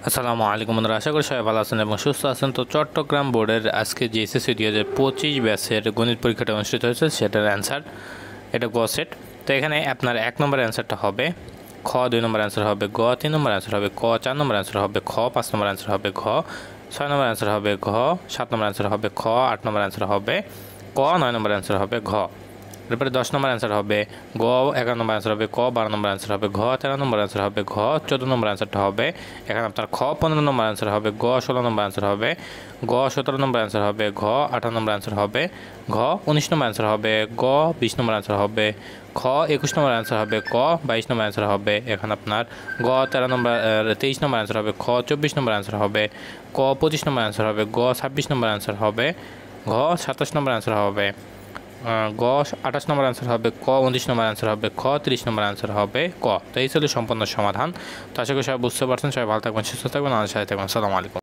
আসসালামু আলাইকুম বন্ধুরা, আশা করি সবাই ভালো আছেন এবং সুস্থ আছেন। তো চট্টগ্রাম বোর্ডের আজকে যে এসএসসি 2025 ব্যাচের গণিত পরীক্ষাটা অনুষ্ঠিত হয়েছে সেটার অ্যান্সার এটা গ সেট। তো এখানে আপনার 1 নম্বর অ্যান্সারটা হবে খ, 2 নম্বর অ্যান্সার হবে গ, 3 নম্বর অ্যান্সার হবে ক, 4 নম্বর অ্যান্সার হবে খ, 5 নম্বর অ্যান্সার হবে ঘ, 6 নম্বর অ্যান্সার হবে ঘ, 7 নম্বর অ্যান্সার হবে খ, 8 নম্বর অ্যান্সার হবে ক, 9 নম্বর অ্যান্সার হবে ঘ। এরপরে 10 নম্বর অ্যান্সার হবে গ, 11 নম্বর অ্যান্সার হবে ক, 12 নম্বর অ্যান্সার হবে ঘ, 13 নম্বর অ্যান্সার হবে ঘ, 14 নম্বর অ্যান্সারটা হবে এখানে আপনার খ, 15 নম্বর অ্যান্সার হবে গ, 16 নম্বর অ্যান্সার হবে গ, 17 নম্বর অ্যান্সার হবে ঘ, 18 নম্বর অ্যান্সার হবে ঘ, 19 নম্বর অ্যান্সার হবে গ, 20 নম্বর অ্যান্সার হবে খ, 21 নম্বর অ্যান্সার হবে ক, 22 নম্বর অ্যান্সার হবে এখানে আপনার গ, 23 নম্বর অ্যান্সার হবে খ, 24 নম্বর অ্যান্সার হবে ক, 25 নম্বর অ্যান্সার হবে গ, 26 নম্বর অ্যান্সার হবে ঘ, 27 নম্বর অ্যান্সার হবে গ, 28 নম্বর অ্যান্সার হবে ক, 29 নম্বর অ্যান্সার হবে খ, 30 নম্বর অ্যান্সার হবে ক। তো এই ছিল সম্পূর্ণ সমাধান। তো আশা করি সবাই বুঝতে পারছেন। সবাই ভালো থাকবেন, সুস্থ থাকবেন, আমাদের সাথে থাকবেন। আসসালামু আলাইকুম।